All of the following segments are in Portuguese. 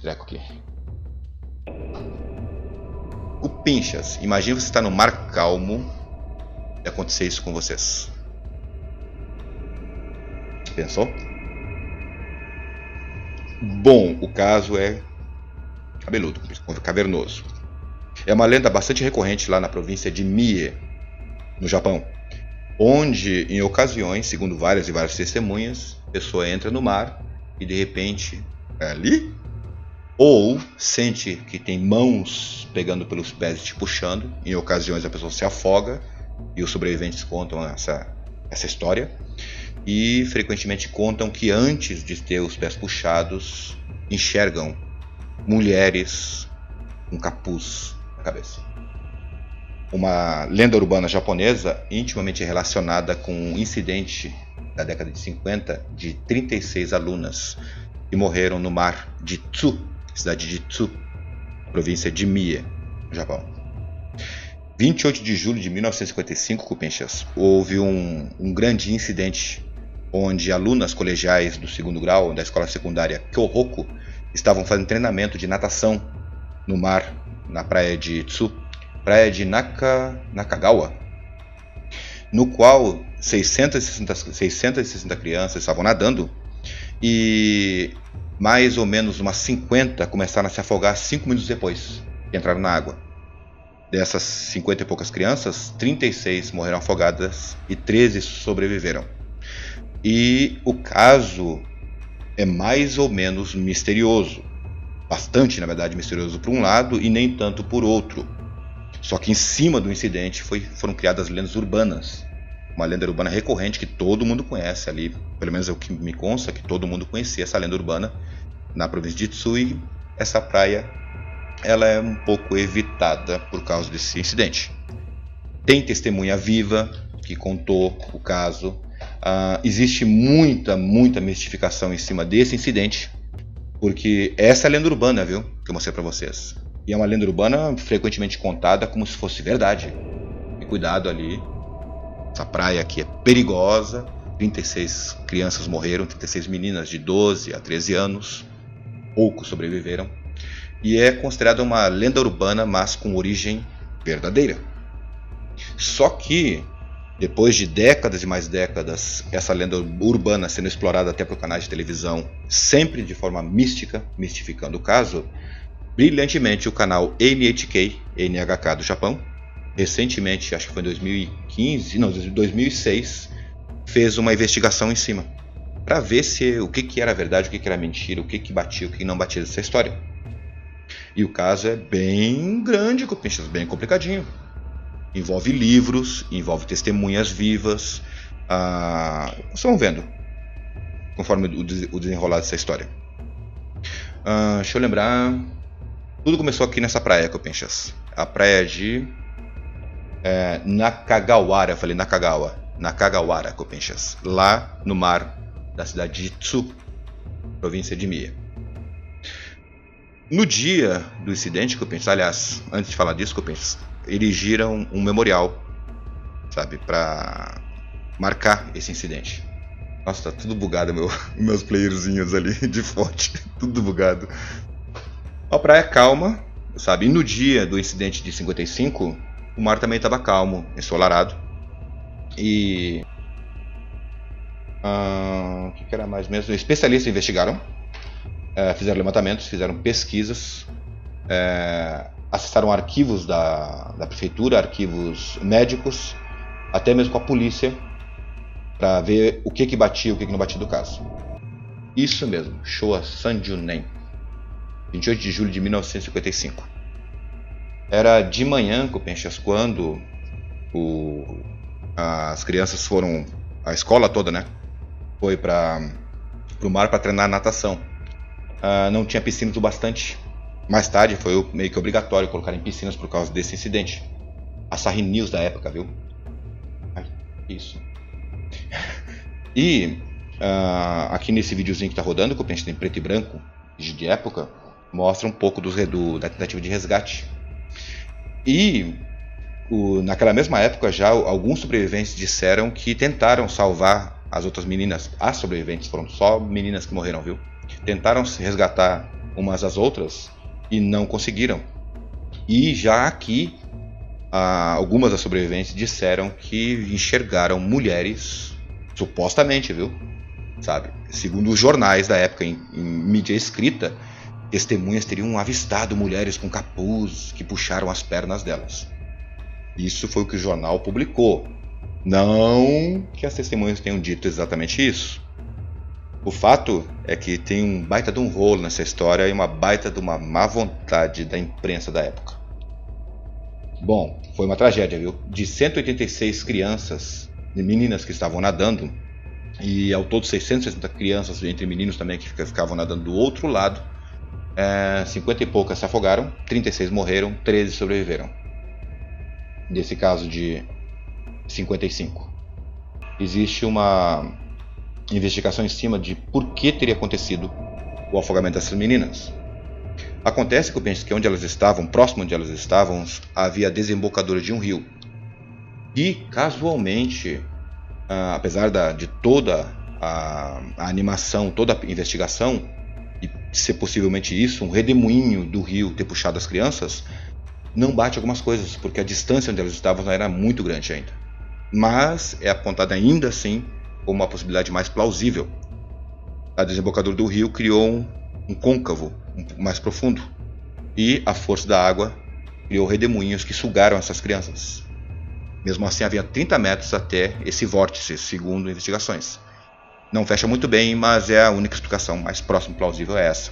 treco aqui. O Pinchas, imagina você estar no mar calmo e acontecer isso com vocês. Pensou? Bom, o caso é cabeludo, cavernoso. É uma lenda bastante recorrente lá na província de Mie, no Japão, onde, em ocasiões, segundo várias e várias testemunhas, a pessoa entra no mar e de repente é ali, ou sente que tem mãos pegando pelos pés e te puxando. Em ocasiões a pessoa se afoga e os sobreviventes contam essa história. E frequentemente contam que antes de ter os pés puxados, enxergam mulheres com capuz na cabeça. Uma lenda urbana japonesa intimamente relacionada com um incidente da década de 50 de 36 alunas que morreram no mar de Tsu, cidade de Tsu, província de Mie, no Japão. 28 de julho de 1955, Cupinchas, houve um grande incidente onde alunas colegiais do segundo grau da escola secundária Kyohoku estavam fazendo treinamento de natação no mar, na praia de Tsu, praia de Nakagawa, no qual 660 crianças estavam nadando e mais ou menos umas 50 começaram a se afogar 5 minutos depois que entraram na água. Dessas 50 e poucas crianças, 36 morreram afogadas e 13 sobreviveram. E o caso é mais ou menos misterioso. Bastante, na verdade, misterioso por um lado e nem tanto por outro. Só que em cima do incidente foram criadas lendas urbanas. Uma lenda urbana recorrente que todo mundo conhece ali. Pelo menos é o que me consta, que todo mundo conhecia essa lenda urbana na província de Tsui. Essa praia ela é um pouco evitada por causa desse incidente. Tem testemunha viva que contou o caso. Existe muita mistificação em cima desse incidente, porque essa é a lenda urbana, viu, que eu mostrei para vocês. E é uma lenda urbana frequentemente contada como se fosse verdade. E cuidado ali, essa praia aqui é perigosa. 36 crianças morreram, 36 meninas de 12 a 13 anos, poucos sobreviveram. E é considerada uma lenda urbana, mas com origem verdadeira. Só que depois de décadas e mais décadas, essa lenda urbana sendo explorada até por canais de televisão, sempre de forma mística, mistificando o caso, brilhantemente o canal NHK do Japão, recentemente, acho que foi em 2006, fez uma investigação em cima, para ver o que era verdade, o que era mentira, o que batia, o que não batia dessa história. E o caso é bem grande, bem complicadinho. Envolve livros, envolve testemunhas vivas. Vocês vão vendo conforme o desenrolar dessa história. Deixa eu lembrar. Tudo começou aqui nessa praia, Cupinchas. A praia de Nakagawara. Eu falei Nakagawara, Cupinchas. Lá no mar da cidade de Tsu, província de Mie. No dia do incidente, Cupinchas, aliás, antes de falar disso, Cupinchas, erigiram um memorial, sabe, para marcar esse incidente. Nossa, tá tudo bugado, meus playerzinhos ali de fonte, tudo bugado. A praia calma, sabe, e no dia do incidente de 55, o mar também estava calmo, ensolarado. E o que era mais mesmo? Especialistas investigaram, fizeram levantamentos, fizeram pesquisas, acessaram arquivos da prefeitura, arquivos médicos, até mesmo com a polícia, para ver o que batia e o que não batia do caso. Isso mesmo, Showa Sanjunen, 28 de julho de 1955. Era de manhã, Cupinchas, quando as crianças foram, a escola toda, né, foi para o mar para treinar natação. Não tinha piscinas o bastante. Mais tarde foi meio que obrigatório colocar em piscinas por causa desse incidente. A Sarri News da época, viu? Ai, isso. E aqui nesse videozinho que está rodando, que eu penso em preto e branco, de época, mostra um pouco da tentativa de resgate. E naquela mesma época já alguns sobreviventes disseram que tentaram salvar as outras meninas. As sobreviventes foram só meninas que morreram, viu? Tentaram resgatar umas às outras e não conseguiram. E já aqui, algumas das sobreviventes disseram que enxergaram mulheres, supostamente, viu? Sabe? Segundo os jornais da época, em mídia escrita, testemunhas teriam avistado mulheres com capuz que puxaram as pernas delas. Isso foi o que o jornal publicou. Não que as testemunhas tenham dito exatamente isso. O fato é que tem um baita de um rolo nessa história e uma baita de uma má vontade da imprensa da época. Bom, foi uma tragédia, viu? De 186 crianças e meninas que estavam nadando, e ao todo 660 crianças, entre meninos também, que ficavam nadando do outro lado, 50 e poucas se afogaram, 36 morreram, 13 sobreviveram. Desse caso de 55. Existe uma investigação em cima de por que teria acontecido o afogamento dessas meninas. Acontece que eu penso que onde elas estavam, próximo onde elas estavam, havia a desembocadura de um rio. E casualmente, apesar de toda a animação, toda a investigação, e ser possivelmente isso, um redemoinho do rio ter puxado as crianças, não bate algumas coisas, porque a distância onde elas estavam era muito grande ainda. Mas é apontada ainda assim como uma possibilidade mais plausível. A desembocadura do rio criou um côncavo mais profundo, e a força da água criou redemoinhos que sugaram essas crianças. Mesmo assim, havia 30 metros até esse vórtice, segundo investigações. Não fecha muito bem, mas é a única explicação mais próxima e plausível é essa.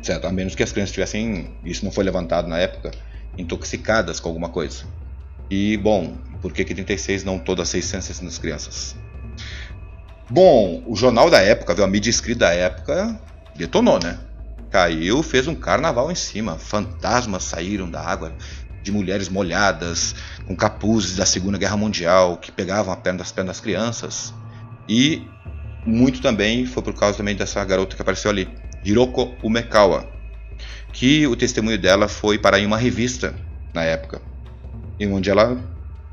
Certo? A menos que as crianças tivessem, isso não foi levantado na época, intoxicadas com alguma coisa. E, bom, por que 36 não todas 660 crianças? Bom, o jornal da época, a mídia escrita da época, detonou, né? Caiu, fez um carnaval em cima. Fantasmas saíram da água, de mulheres molhadas, com capuzes da Segunda Guerra Mundial, que pegavam as pernas das crianças. E muito também foi por causa também dessa garota que apareceu ali, Hiroko Umekawa, que o testemunho dela foi para em uma revista na época, em onde ela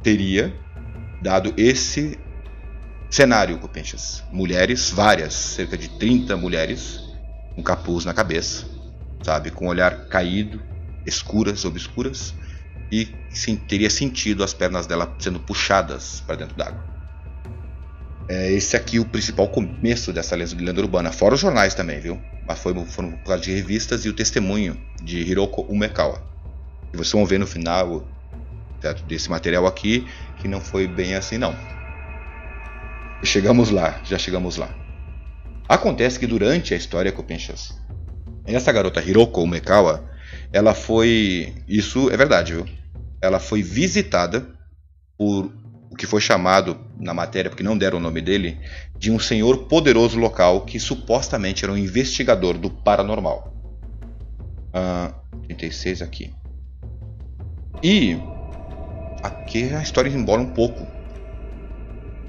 teria dado esse cenário, Copenchas. Mulheres, várias, cerca de 30 mulheres, com capuz na cabeça, sabe, com o olhar caído, escuras, obscuras, e teria sentido as pernas dela sendo puxadas para dentro d'água. Esse aqui é o principal começo dessa lenda urbana, fora os jornais também, viu? Mas foram por causa de revistas e o testemunho de Hiroko Umekawa. E vocês vão ver no final, certo, desse material aqui, que não foi bem assim não. Chegamos lá, já chegamos lá. Acontece que durante a história, Copenchas, essa garota Hiroko Umekawa, ela foi, isso é verdade, viu? Ela foi visitada por o que foi chamado na matéria, porque não deram o nome dele, de um senhor poderoso local que supostamente era um investigador do paranormal. 36 aqui. E aqui a história embola um pouco.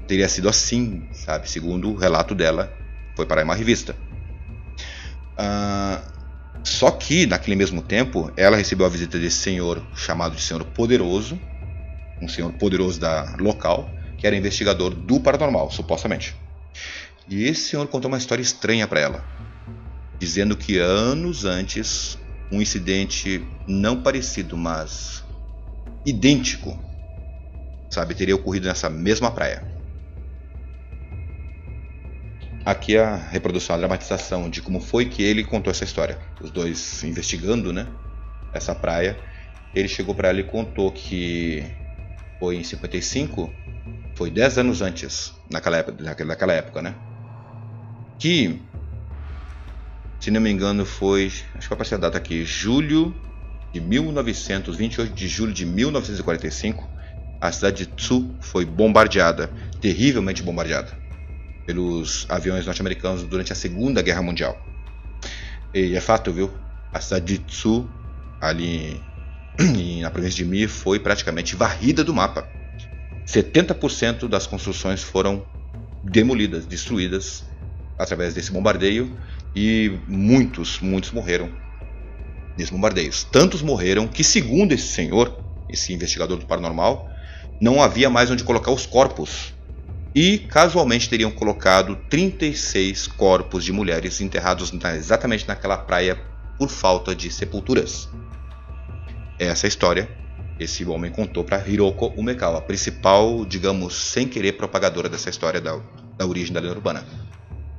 Teria sido assim, sabe? Segundo o relato dela, foi para uma revista. Só que, naquele mesmo tempo, ela recebeu a visita desse senhor chamado de Senhor Poderoso, um senhor poderoso da local, que era investigador do paranormal, supostamente. E esse senhor contou uma história estranha para ela, dizendo que anos antes, um incidente não parecido, mas idêntico, sabe, teria ocorrido nessa mesma praia. Aqui a reprodução, a dramatização de como foi que ele contou essa história. Os dois investigando, né, essa praia. Ele chegou para ela e contou que foi em 55, foi 10 anos antes, naquela época, né? Que, se não me engano, foi, acho que vai aparecer a data aqui, 28 de julho de 1945, a cidade de Tsu foi bombardeada, terrivelmente bombardeada, pelos aviões norte-americanos durante a Segunda Guerra Mundial. E é fato, viu? A cidade de Tsu, ali na província de Mie, foi praticamente varrida do mapa. 70% das construções foram demolidas, destruídas através desse bombardeio, e muitos morreram nesses bombardeios. Tantos morreram que, segundo esse senhor, esse investigador do paranormal, não havia mais onde colocar os corpos. E casualmente teriam colocado 36 corpos de mulheres enterrados exatamente naquela praia por falta de sepulturas. Essa história esse homem contou para Hiroko Umekawa, a principal, digamos, sem querer propagadora dessa história da origem da lenda urbana.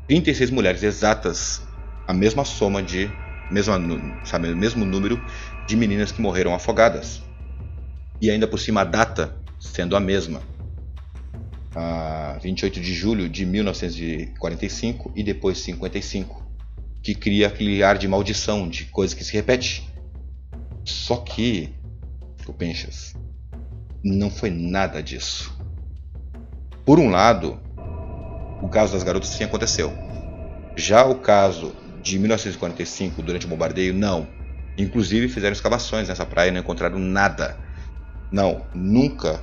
36 mulheres exatas, a mesma soma de, o mesmo número de meninas que morreram afogadas. E ainda por cima a data sendo a mesma. 28 de julho de 1945 e depois 55. Que cria aquele ar de maldição, de coisa que se repete. Só que, Copenchas, não foi nada disso. Por um lado, o caso das garotas sim aconteceu. Já o caso de 1945, durante o bombardeio, não. Inclusive fizeram escavações nessa praia e não encontraram nada. Não, nunca,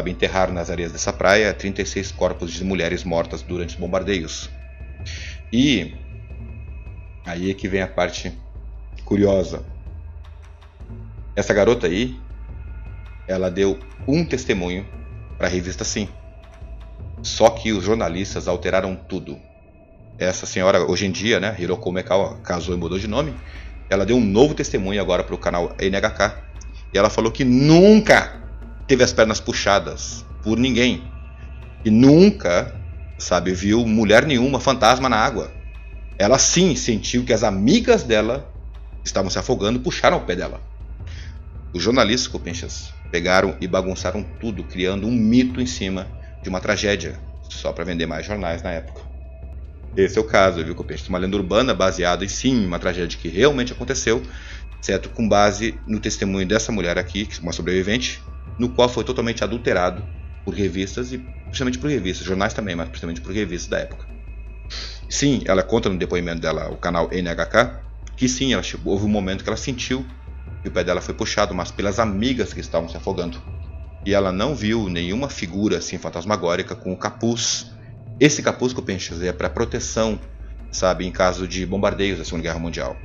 enterraram nas areias dessa praia 36 corpos de mulheres mortas durante os bombardeios. E aí é que vem a parte curiosa. Essa garota aí, ela deu um testemunho para a revista Sim. Só que os jornalistas alteraram tudo. Essa senhora, hoje em dia, Hiroko Umekawa, casou e mudou de nome. Ela deu um novo testemunho agora para o canal NHK. E ela falou que nunca teve as pernas puxadas por ninguém. E nunca, viu mulher nenhuma, fantasma na água. Ela sim sentiu que as amigas dela estavam se afogando e puxaram o pé dela. Os jornalistas, Copenchas, pegaram e bagunçaram tudo, criando um mito em cima de uma tragédia, só para vender mais jornais na época. Esse é o caso, viu, Copenchas? Uma lenda urbana baseada em sim, uma tragédia que realmente aconteceu, certo? Com base no testemunho dessa mulher aqui, uma sobrevivente, no qual foi totalmente adulterado por revistas, e principalmente por revistas, jornais também, mas principalmente por revistas da época. Sim, ela conta no depoimento dela, o canal NHK, que sim, houve um momento que ela sentiu que o pé dela foi puxado, mas pelas amigas que estavam se afogando. E ela não viu nenhuma figura fantasmagórica com o capuz. Esse capuz, Copenchas, é para proteção, em caso de bombardeios da Segunda Guerra Mundial.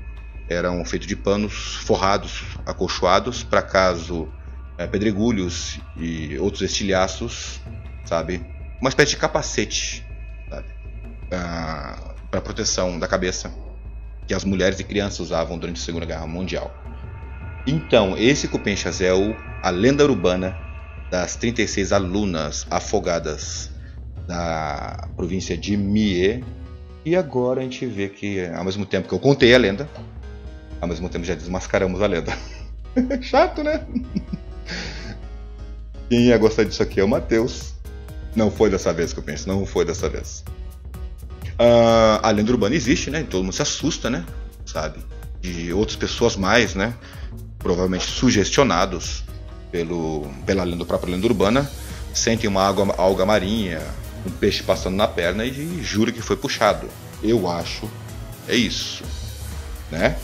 Eram feitos de panos forrados, acolchoados, para caso pedregulhos e outros estilhaços, uma espécie de capacete, para proteção da cabeça, que as mulheres e crianças usavam durante a Segunda Guerra Mundial. Então, esse, Copenchas, é a lenda urbana das 36 alunas afogadas da província de Mie. E agora a gente vê que, ao mesmo tempo que eu contei a lenda, ao mesmo tempo já desmascaramos a lenda. Chato, né? Quem ia gostar disso aqui é o Matheus. Não foi dessa vez, Copenchas, não foi dessa vez. A lenda urbana existe, e todo mundo se assusta, de outras pessoas mais, provavelmente sugestionados pela própria lenda urbana, sentem uma alga marinha, um peixe passando na perna e jura que foi puxado. Eu acho, é isso, né?